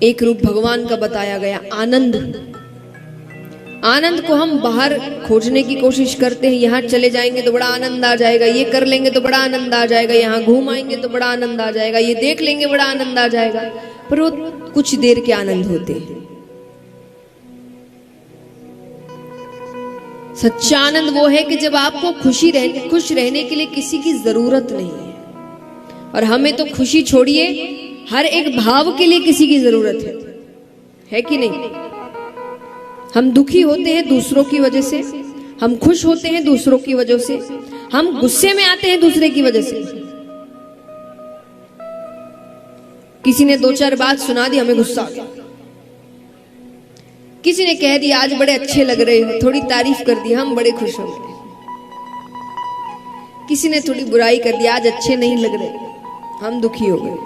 एक रूप भगवान का बताया गया, आनंद। आनंद को हम बाहर खोजने की कोशिश करते हैं, यहाँ चले जाएंगे तो बड़ा आनंद आ जाएगा, ये कर लेंगे तो बड़ा आनंद आ जाएगा, यहाँ घूम आएंगे तो बड़ा आनंद आ जाएगा, ये देख लेंगे बड़ा आनंद आ जाएगा। पर वो कुछ देर के आनंद होते हैं। सच्चा आनंद वो है कि जब आपको खुश रहने के लिए किसी की जरूरत नहीं है। और हमें तो खुशी छोड़िए, हर एक भाव के लिए किसी की जरूरत है कि नहीं? हम दुखी होते हैं दूसरों की वजह से, हम खुश होते हैं दूसरों की वजह से, हम गुस्से में आते हैं दूसरे की वजह से। किसी ने दो चार बात सुना दी, हमें गुस्सा आ गया। किसी ने कह दिया आज बड़े अच्छे लग रहे हो, थोड़ी तारीफ कर दी, हम बड़े खुश हो गए। किसी ने थोड़ी बुराई कर दी, आज अच्छे नहीं लग रहे, हम दुखी हो गए।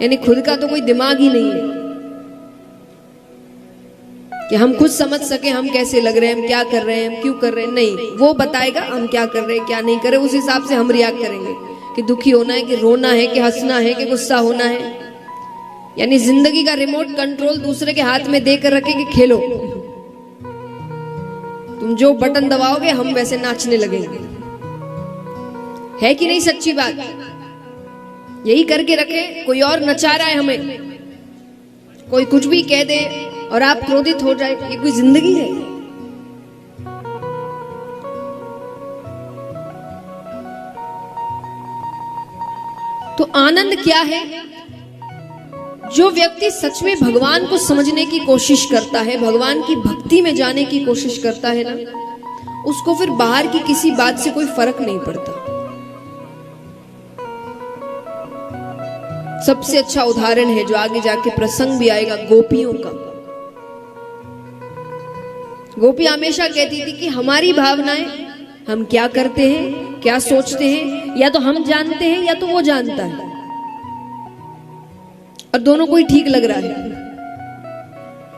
यानी खुद का तो कोई दिमाग ही नहीं है कि हम खुद समझ सके हम कैसे लग रहे हैं, हम क्या कर रहे हैं, हम क्यों कर रहे हैं। नहीं, वो बताएगा हम क्या कर रहे हैं क्या नहीं कर रहे, उस हिसाब से हम रिएक्ट करेंगे कि दुखी होना है कि रोना है कि हंसना है कि गुस्सा होना है। यानी जिंदगी का रिमोट कंट्रोल दूसरे के हाथ में देकर रखे कि खेलो, तुम जो बटन दबाओगे हम वैसे नाचने लगेंगे। है कि नहीं सच्ची बात? यही करके रखे। कोई और नचा रहा है हमें, कोई कुछ भी कह दे और आप क्रोधित हो जाए, ये कोई जिंदगी है? तो आनंद क्या है? जो व्यक्ति सच में भगवान को समझने की कोशिश करता है, भगवान की भक्ति में जाने की कोशिश करता है ना, उसको फिर बाहर की किसी बात से कोई फर्क नहीं पड़ता। सबसे अच्छा उदाहरण है जो आगे जाके प्रसंग भी आएगा, गोपियों का। गोपी हमेशा कहती थी कि हमारी भावनाएं, हम क्या करते हैं, क्या सोचते हैं, या तो हम जानते हैं या तो वो जानता है, और दोनों को ही ठीक लग रहा है।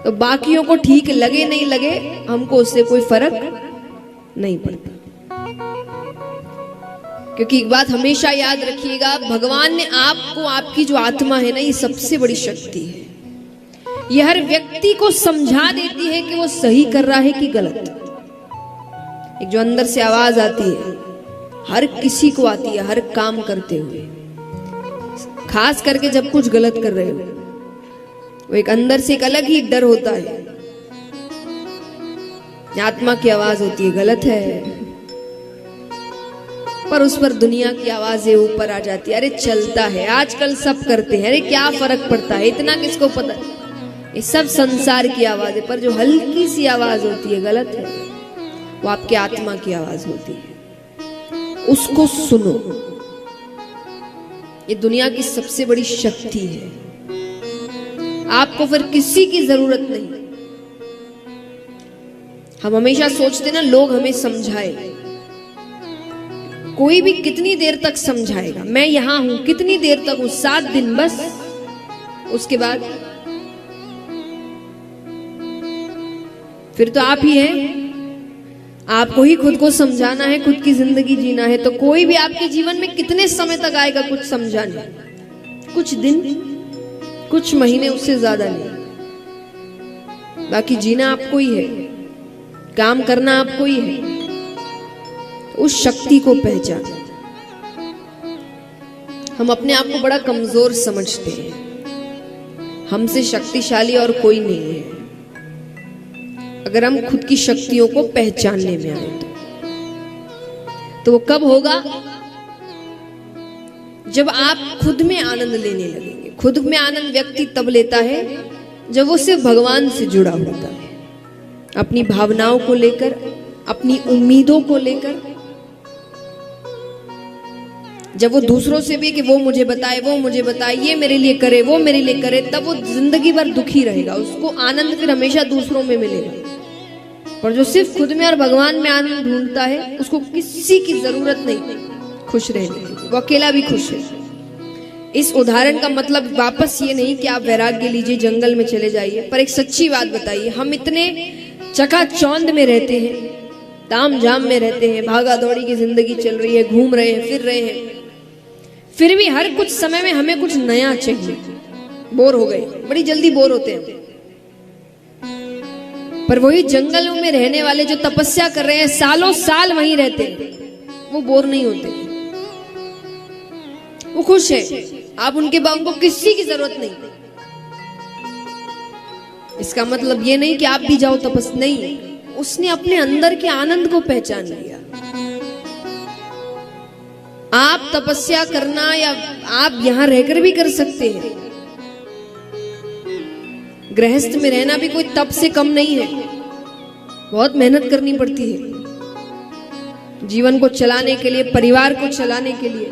तो बाकियों को ठीक लगे नहीं लगे, हमको उससे कोई फर्क नहीं पड़ता। क्योंकि एक बात हमेशा याद रखिएगा, भगवान ने आपको, आपकी जो आत्मा है ना, ये सबसे बड़ी शक्ति है। ये हर व्यक्ति को समझा देती है कि वो सही कर रहा है कि गलत। एक जो अंदर से आवाज आती है, हर किसी को आती है, हर काम करते हुए, खास करके जब कुछ गलत कर रहे हो, वो एक अंदर से एक अलग ही डर होता है। आत्मा की आवाज होती है गलत है, पर उस पर दुनिया की आवाजें ऊपर आ जाती है, अरे चलता है, आजकल सब करते हैं, अरे क्या फर्क पड़ता है, इतना किसको पता। ये सब संसार की आवाज है, पर जो हल्की सी आवाज होती है गलत है, वो आपकी आत्मा की आवाज होती है। उसको सुनो। ये दुनिया की सबसे बड़ी शक्ति है। आपको फिर किसी की जरूरत नहीं। हम हमेशा सोचते ना लोग हमें समझाए, कोई भी कितनी देर तक समझाएगा, मैं यहां हूं, कितनी देर तक हूं, 7 दिन बस, उसके बाद फिर तो आप ही हैं। आपको ही खुद को समझाना है, खुद की जिंदगी जीना है। तो कोई भी आपके जीवन में कितने समय तक आएगा कुछ समझाने? कुछ दिन, कुछ महीने, उससे ज्यादा नहीं। बाकी जीना आपको ही है, काम करना आपको ही है। उस शक्ति को पहचान। हम अपने आप को बड़ा कमजोर समझते हैं, हमसे शक्तिशाली और कोई नहीं है। अगर हम खुद की शक्तियों को पहचानने में आए तो वो कब होगा? जब आप खुद में आनंद लेने लगेंगे। खुद में आनंद व्यक्ति तब लेता है जब वो सिर्फ भगवान से जुड़ा होता है, अपनी भावनाओं को लेकर, अपनी उम्मीदों को लेकर। जब वो दूसरों से भी कि वो मुझे बताए, वो मुझे बताए, ये मेरे लिए करे, वो मेरे लिए करे, तब वो जिंदगी भर दुखी रहेगा। उसको आनंद फिर हमेशा दूसरों में मिलेगा। और जो सिर्फ खुद में और भगवान में आनंद ढूंढता है, उसको किसी की जरूरत नहीं खुश रहने की, वो अकेला भी खुश है। इस उदाहरण का मतलब वापस ये नहीं कि आप वैराग्य लीजिए, जंगल में चले जाइए, पर एक सच्ची बात बताइए, हम इतने चकाचौंध में रहते हैं, ताम झाम में रहते हैं, भागा दौड़ी की जिंदगी चल रही है, घूम रहे हैं, फिर रहे हैं, फिर भी हर कुछ समय में हमें कुछ नया चाहिए। बोर हो गए, बड़ी जल्दी बोर होते हैं। पर वही जंगलों में रहने वाले जो तपस्या कर रहे हैं, सालों साल वहीं रहते हैं, वो बोर नहीं होते, वो खुश है। आप उनके बाद को किसी की जरूरत नहीं। इसका मतलब ये नहीं कि आप भी जाओ तपस, नहीं, उसने अपने अंदर के आनंद को पहचान लिया। आप तपस्या करना या आप यहां रहकर भी कर सकते हैं। गृहस्थ में रहना भी कोई तप से कम नहीं है, बहुत मेहनत करनी पड़ती है जीवन को चलाने के लिए, परिवार को चलाने के लिए,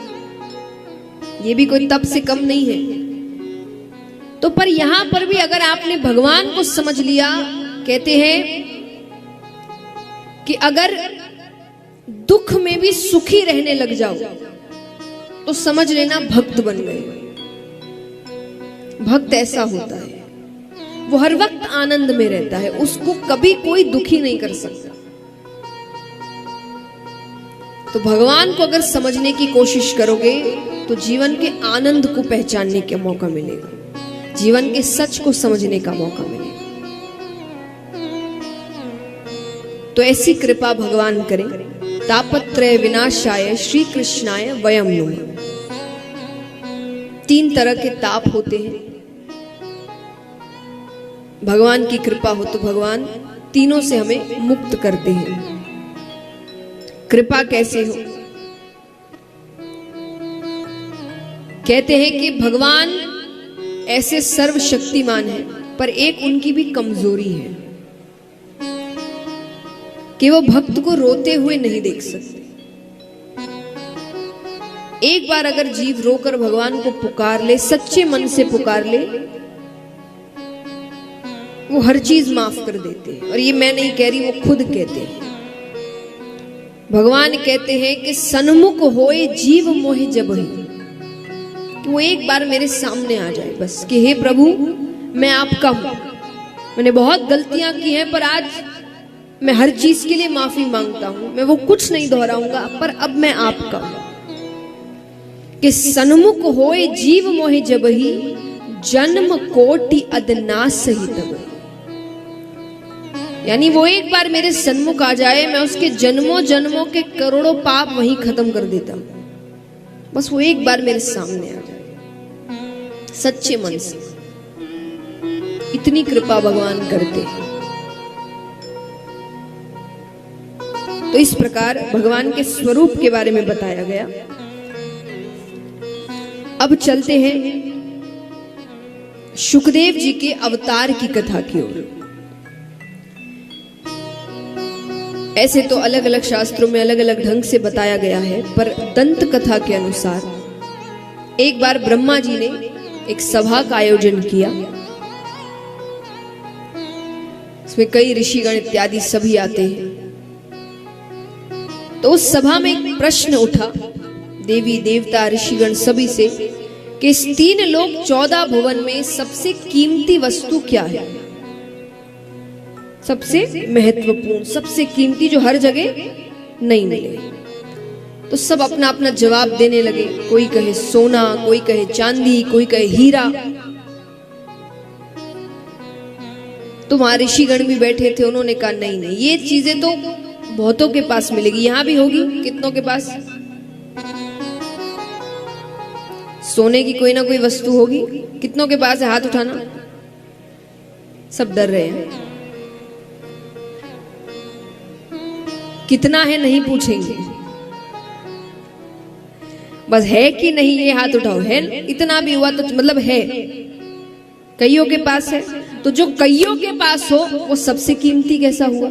ये भी कोई तप से कम नहीं है। तो पर यहां पर भी अगर आपने भगवान को समझ लिया, कहते हैं कि अगर दुख में भी सुखी रहने लग जाओ तो समझ लेना भक्त बन गए। भक्त ऐसा होता है, वो हर वक्त आनंद में रहता है, उसको कभी कोई दुखी नहीं कर सकता। तो भगवान को अगर समझने की कोशिश करोगे तो जीवन के आनंद को पहचानने का मौका मिलेगा, जीवन के सच को समझने का मौका मिलेगा। तो ऐसी कृपा भगवान करें। तापत्रय विनाशाय श्री कृष्णाय वयम नमः। 3 तरह के ताप होते हैं, भगवान की कृपा हो तो भगवान तीनों से हमें मुक्त करते हैं। कृपा कैसे हो? कहते हैं कि भगवान ऐसे सर्वशक्तिमान हैं, पर एक उनकी भी कमजोरी है कि वो भक्त को रोते हुए नहीं देख सकते। एक बार अगर जीव रोकर भगवान को पुकार ले, सच्चे मन से पुकार ले, वो हर चीज माफ कर देते हैं। और ये मैं नहीं कह रही, वो खुद कहते हैं। भगवान कहते हैं कि सन्मुख होए जीव मोहि जबहि, कि वो एक बार मेरे सामने आ जाए बस, कि हे प्रभु मैं आपका हूं, मैंने बहुत गलतियां की हैं, पर आज मैं हर चीज के लिए माफी मांगता हूं, मैं वो कुछ नहीं दोहराऊंगा, पर अब मैं आपका हूं। कि सन्मुख होए जीव मोहि जबहि, जन्म कोटि अदनासहि तबहि। यानी वो एक बार मेरे सन्मुख आ जाए, मैं उसके जन्मों जन्मों के करोड़ों पाप वहीं खत्म कर देता हूं, बस वो एक बार मेरे सामने आ जाए सच्चे मन से। इतनी कृपा भगवान करते हैं। तो इस प्रकार भगवान के स्वरूप के बारे में बताया गया। अब चलते हैं शुकदेव जी के अवतार की कथा की ओर। ऐसे तो अलग अलग शास्त्रों में अलग अलग ढंग से बताया गया है, पर दंत कथा के अनुसार एक बार ब्रह्मा जी ने एक सभा का आयोजन किया। इसमें कई ऋषिगण इत्यादि सभी आते हैं। तो उस सभा में एक प्रश्न उठा देवी देवता ऋषिगण सभी से कि इस 3 लोक 14 भुवन में सबसे कीमती वस्तु क्या है, सबसे महत्वपूर्ण, सबसे कीमती, जो हर जगह नहीं मिले। तो सब अपना अपना जवाब देने लगे। कोई कहे सोना, कोई कहे चांदी, कोई कहे हीरा। तो वहां ऋषिगण भी बैठे थे, उन्होंने कहा नहीं नहीं, ये चीजें तो बहुतों के पास मिलेगी, यहां भी होगी, कितनों के पास सोने की कोई ना कोई वस्तु होगी, कितनों के पास है, हाथ उठाना। सब डर रहे हैं। कितना है नहीं पूछेंगे, बस है कि नहीं ये हाथ उठाओ। है, इतना भी हुआ तो मतलब है, कईयों के पास है। तो जो कईयों के पास हो वो सबसे कीमती कैसा हुआ?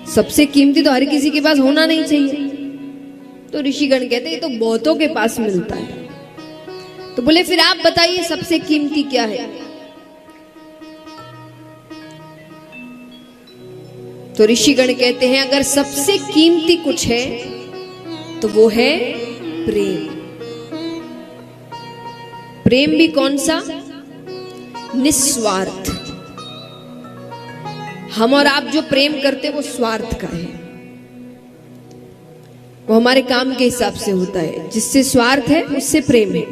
सबसे कीमती तो हर किसी के पास होना नहीं चाहिए। तो ऋषिगण कहते हैं तो बहुतों के पास मिलता है। तो बोले फिर आप बताइए सबसे कीमती क्या है? तो ऋषिगण कहते हैं अगर सबसे कीमती कुछ है तो वो है प्रेम। प्रेम भी कौन सा? निस्वार्थ। हम और आप जो प्रेम करते वो स्वार्थ का है, वो हमारे काम के हिसाब से होता है। जिससे स्वार्थ है उससे प्रेम है।